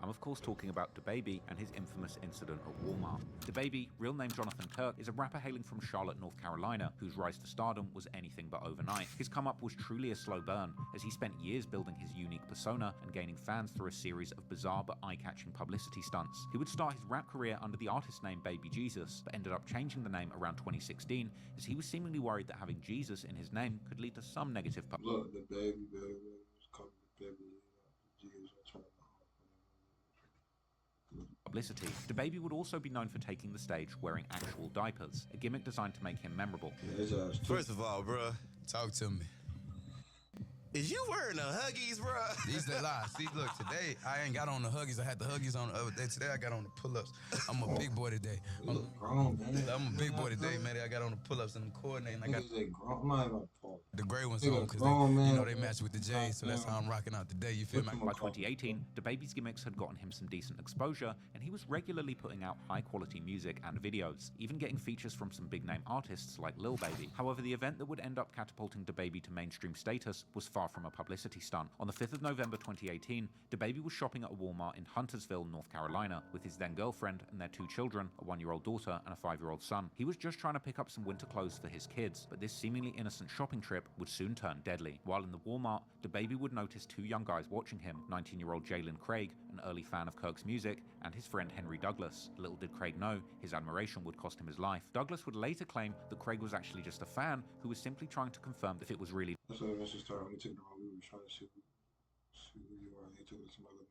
I'm of course talking about DaBaby and his infamous incident at Walmart. DaBaby, real name Jonathan Kirk, is a rapper hailing from Charlotte, North Carolina, whose rise to stardom was anything but overnight. His come up was truly a slow burn, as he spent years building his unique persona and gaining fans through a series of bizarre but eye-catching publicity stunts. He would start his rap career under the artist name Baby Jesus, but ended up changing the name around 2016, as he was seemingly worried that having Jesus in his name could lead to some negative Look, the baby, it's called the baby, Jesus, publicity. DaBaby would also be known for taking the stage wearing actual diapers, a gimmick designed to make him memorable. Yeah, first of all, bruh, talk to me. Is you wearing the Huggies, bro? These the lies. See, look, today I ain't got on the Huggies. I had the Huggies on the other day. Today I got on the pull-ups. I'm a big boy today. I'm a big boy today, man. I got on the pull-ups and the coordinating. I got the gray ones on because they match with the J's, so that's how I'm rocking out today. You feel me? By 2018, DaBaby's gimmicks had gotten him some decent exposure, and he was regularly putting out high-quality music and videos, even getting features from some big-name artists like Lil Baby. However, the event that would end up catapulting DaBaby to mainstream status was far from a publicity stunt. On the 5th of November 2018, DaBaby was shopping at a Walmart in Huntersville, North Carolina, with his then girlfriend and their 2 children, a 1-year-old daughter and a 5-year-old son. He was just trying to pick up some winter clothes for his kids, but this seemingly innocent shopping trip would soon turn deadly. While in the Walmart, DaBaby would notice 2 young guys watching him, 19-year-old Jalen Craig, an early fan of Kirk's music, and his friend Henry Douglas. Little did Craig know, his admiration would cost him his life. Douglas would later claim that Craig was actually just a fan who was simply trying to confirm if it was really. That's what eventually started. We took the wrong. We were trying to see who you are. He took it to some other man.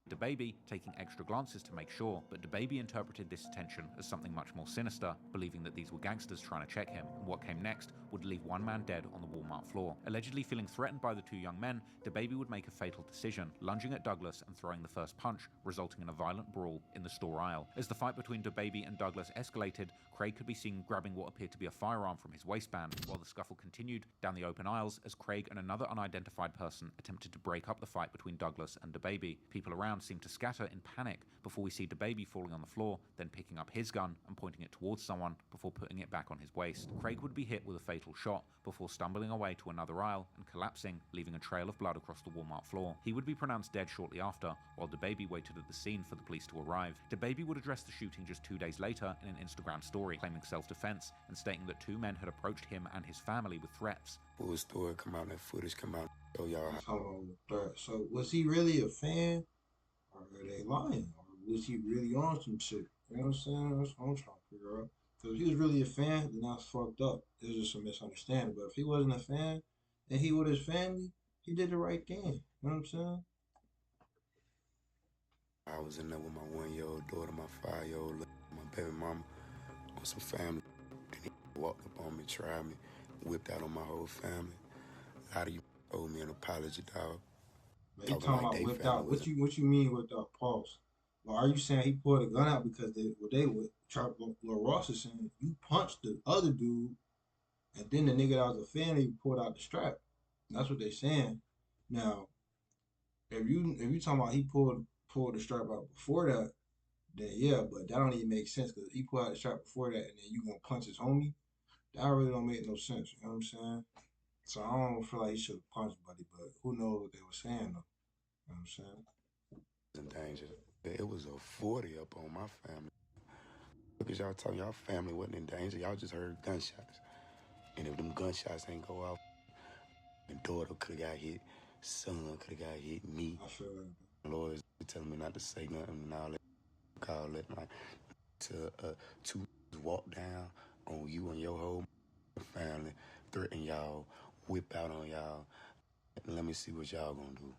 DaBaby taking extra glances to make sure, but DaBaby interpreted this attention as something much more sinister, believing that these were gangsters trying to check him, and what came next would leave 1 man dead on the Walmart floor. Allegedly feeling threatened by the 2 young men, DaBaby would make a fatal decision, lunging at Douglas and throwing the first punch, resulting in a violent brawl in the store aisle. As the fight between DaBaby and Douglas escalated, Craig could be seen grabbing what appeared to be a firearm from his waistband, while the scuffle continued down the open aisles as Craig and another unidentified person attempted to break up the fight between Douglas and DaBaby. People around seemed to scatter in panic before we see DaBaby falling on the floor, then picking up his gun and pointing it towards someone before putting it back on his waist. Craig would be hit with a fatal shot before stumbling away to another aisle and collapsing, leaving a trail of blood across the Walmart floor. He would be pronounced dead shortly after, while DaBaby waited at the scene for the police to arrive. DaBaby would address the shooting just 2 days later in an Instagram story, claiming self-defense and stating that 2 men had approached him and his family with threats. Full story come out, that footage come out. Oh, y'all. So was he really a fan? Or are they lying? Or was he really on some shit? You know what I'm saying? That's what I'm trying to figure out. Because if he was really a fan, then that's fucked up. There's just a misunderstanding. But if he wasn't a fan, and he with his family, he did the right thing. You know what I'm saying? I was in there with my 1-year-old daughter, my 5-year-old, my baby mama, with some family. Then he walked up on me, tried me, whipped out on my whole family. How do you owe me an apology, dog? He talking about whipped out. What you mean whipped out? Pause. Well, are you saying he pulled a gun out because they would Lil Ross is saying you punched the other dude, and then the nigga that was a fan, he pulled out the strap. That's what they saying. Now, if you talking about he pulled the strap out before that, then yeah, but that don't even make sense because he pulled out the strap before that, and then you gonna punch his homie. That really don't make no sense. You know what I'm saying? So I don't feel like he should have punched Buddy, but who knows what they were saying though. You know what I'm saying? In danger. It was a 40 up on my family. Look at y'all talking, y'all family wasn't in danger. Y'all just heard gunshots. And if them gunshots ain't go off, my daughter could have got hit, son could have got hit, me. I feel that. Lawyers telling me not to say nothing and all that. Call it like to walk down on you and your whole family, threaten y'all, whip out on y'all. Let me see what y'all gonna do.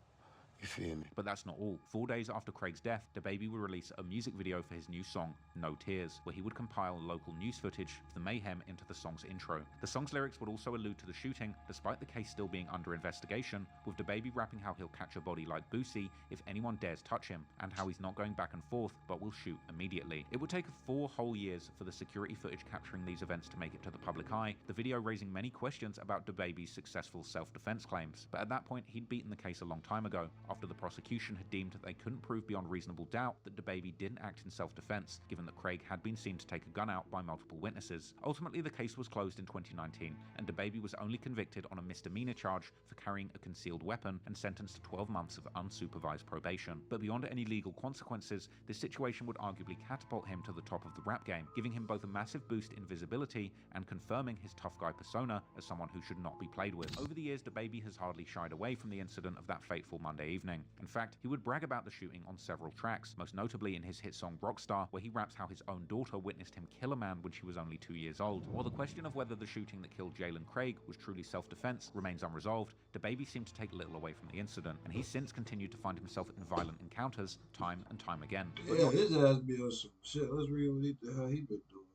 You feel me? But that's not all. 4 days after Craig's death, DaBaby would release a music video for his new song, No Tears, where he would compile local news footage of the mayhem into the song's intro. The song's lyrics would also allude to the shooting, despite the case still being under investigation, with DaBaby rapping how he'll catch a body like Boosie if anyone dares touch him, and how he's not going back and forth, but will shoot immediately. It would take 4 whole years for the security footage capturing these events to make it to the public eye, the video raising many questions about DaBaby's successful self-defense claims. But at that point, he'd beaten the case a long time ago, after the prosecution had deemed that they couldn't prove beyond reasonable doubt that DaBaby didn't act in self-defense, given that Craig had been seen to take a gun out by multiple witnesses. Ultimately, the case was closed in 2019, and DaBaby was only convicted on a misdemeanor charge for carrying a concealed weapon and sentenced to 12 months of unsupervised probation. But beyond any legal consequences, this situation would arguably catapult him to the top of the rap game, giving him both a massive boost in visibility and confirming his tough guy persona as someone who should not be played with. Over the years, DaBaby has hardly shied away from the incident of that fateful Monday evening. In fact, he would brag about the shooting on several tracks, most notably in his hit song Rockstar, where he raps how his own daughter witnessed him kill a man when she was only 2 years old. While the question of whether the shooting that killed Jalen Craig was truly self-defense remains unresolved, DaBaby seemed to take little away from the incident, and he's since continued to find himself in violent encounters time and time again. Yeah, his ass be on some shit. Let's read what the hell he been doing.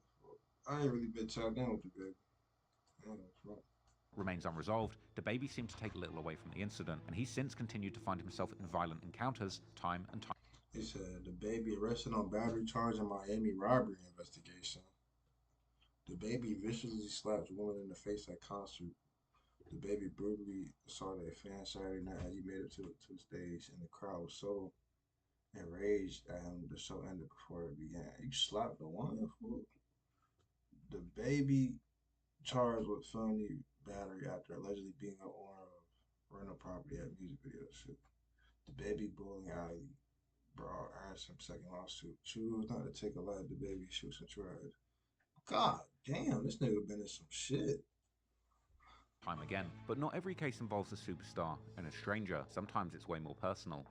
I ain't really been tapped down with DaBaby. Remains unresolved, DaBaby seemed to take little away from the incident, and he's since continued to find himself in violent encounters time and time. He said DaBaby arrested on battery charge in Miami robbery investigation. DaBaby viciously slapped woman in the face at concert. DaBaby brutally assaulted a fan Saturday night as he made it to the stage, and the crowd was so enraged at him the show ended before it began. You slapped the woman? DaBaby charged with felony battery after allegedly being an owner of rental property at music video shit. DaBaby bowling alley brawl earns him second lawsuit. Choose not to take a light. DaBaby shoots and tried. God damn, this nigga been in some shit. Time again, but not every case involves a superstar and a stranger. Sometimes it's way more personal. And